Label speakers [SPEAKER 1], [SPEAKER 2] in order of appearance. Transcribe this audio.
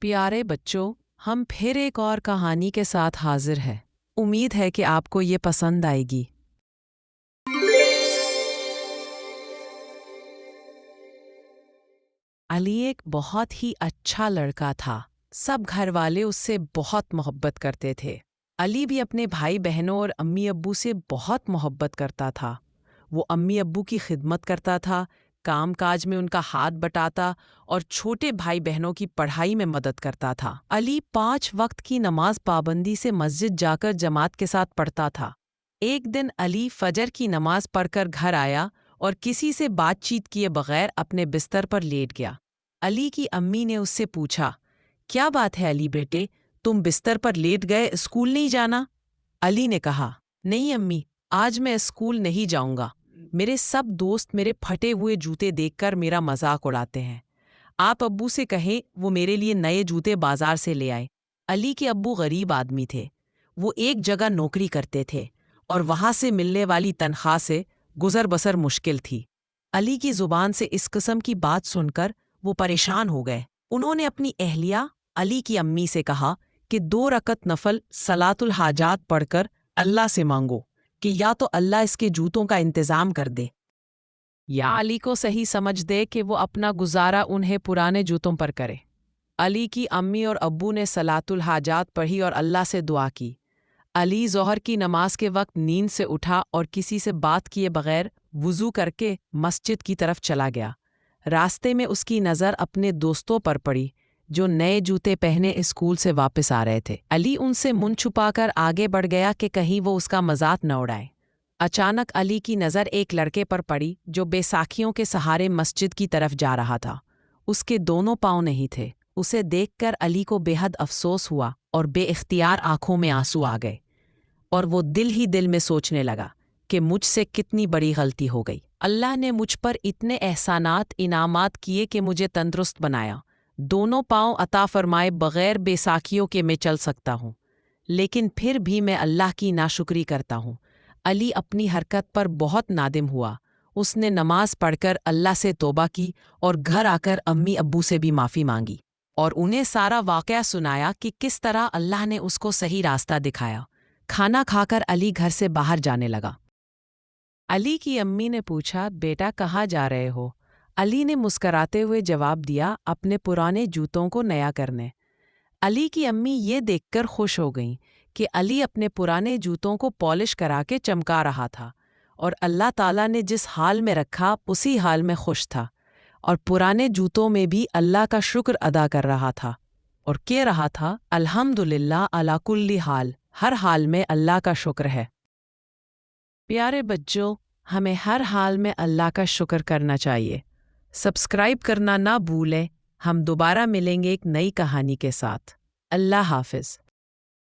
[SPEAKER 1] پیارے بچوں، ہم پھر ایک اور کہانی کے ساتھ حاضر ہیں۔ امید ہے کہ آپ کو یہ پسند آئے گی۔ علی ایک بہت ہی اچھا لڑکا تھا۔ سب گھر والے اس سے بہت محبت کرتے تھے۔ علی بھی اپنے بھائی بہنوں اور امی ابو سے بہت محبت کرتا تھا۔ وہ امی ابو کی خدمت کرتا تھا، کام کاج میں ان کا ہاتھ بٹاتا اور چھوٹے بھائی بہنوں کی پڑھائی میں مدد کرتا تھا۔ علی 5 وقت کی نماز پابندی سے مسجد جا کر جماعت کے ساتھ پڑھتا تھا۔ ایک دن علی فجر کی نماز پڑھ کر گھر آیا اور کسی سے بات چیت کیے بغیر اپنے بستر پر لیٹ گیا۔ علی کی امی نے اس سے پوچھا، کیا بات ہے علی بیٹے، تم بستر پر لیٹ گئے، اسکول نہیں جانا؟ علی نے کہا، نہیں امی، آج میں اسکول نہیں جاؤں گا۔ میرے سب دوست میرے پھٹے ہوئے جوتے دیکھ کر میرا مذاق اڑاتے ہیں۔ آپ ابو سے کہیں وہ میرے لیے نئے جوتے بازار سے لے آئے۔ علی کے ابو غریب آدمی تھے۔ وہ ایک جگہ نوکری کرتے تھے اور وہاں سے ملنے والی تنخواہ سے گزر بسر مشکل تھی۔ علی کی زبان سے اس قسم کی بات سن کر وہ پریشان ہو گئے۔ انہوں نے اپنی اہلیہ علی کی امی سے کہا کہ 2 رکعت نفل صلاۃ الحاجات پڑھ کر اللہ سے مانگو کہ یا تو اللہ اس کے جوتوں کا انتظام کر دے یا علی کو صحیح سمجھ دے کہ وہ اپنا گزارا انہیں پرانے جوتوں پر کرے۔ علی کی امی اور ابو نے صلاۃ الحاجات پڑھی اور اللہ سے دعا کی۔ علی ظہر کی نماز کے وقت نیند سے اٹھا اور کسی سے بات کیے بغیر وضو کر کے مسجد کی طرف چلا گیا۔ راستے میں اس کی نظر اپنے دوستوں پر پڑی جو نئے جوتے پہنے اسکول سے واپس آ رہے تھے۔ علی ان سے منہ چھپا کر آگے بڑھ گیا کہ کہیں وہ اس کا مذاق نہ اڑائے۔ اچانک علی کی نظر ایک لڑکے پر پڑی جو بیساکھیوں کے سہارے مسجد کی طرف جا رہا تھا۔ اس کے دونوں پاؤں نہیں تھے۔ اسے دیکھ کر علی کو بے حد افسوس ہوا اور بے اختیار آنکھوں میں آنسو آ گئے، اور وہ دل ہی دل میں سوچنے لگا کہ مجھ سے کتنی بڑی غلطی ہو گئی۔ اللہ نے مجھ پر اتنے احسانات انعامات کیے کہ مجھے تندرست بنایا، دونوں پاؤں عطا فرمائے بغیر بیساکھیوں کے میں چل سکتا ہوں، لیکن پھر بھی میں اللہ کی ناشکری کرتا ہوں۔ علی اپنی حرکت پر بہت نادم ہوا۔ اس نے نماز پڑھ کر اللہ سے توبہ کی اور گھر آ کر امی ابو سے بھی معافی مانگی اور انہیں سارا واقعہ سنایا کہ کس طرح اللہ نے اس کو صحیح راستہ دکھایا۔ کھانا کھا کر علی گھر سے باہر جانے لگا۔ علی کی امی نے پوچھا، بیٹا کہاں جا رہے ہو؟ علی نے مسکراتے ہوئے جواب دیا، اپنے پرانے جوتوں کو نیا کرنے۔ علی کی امی یہ دیکھ کر خوش ہو گئیں کہ علی اپنے پرانے جوتوں کو پالش کرا کے چمکا رہا تھا اور اللہ تعالیٰ نے جس حال میں رکھا اسی حال میں خوش تھا، اور پرانے جوتوں میں بھی اللہ کا شکر ادا کر رہا تھا اور کہہ رہا تھا، الحمدللہ علی کل حال، ہر حال میں اللہ کا شکر ہے۔ پیارے بچوں، ہمیں ہر حال میں اللہ کا شکر کرنا چاہیے۔ سبسکرائب کرنا نہ بھولیں۔ ہم دوبارہ ملیں گے ایک نئی کہانی کے ساتھ۔ اللہ حافظ۔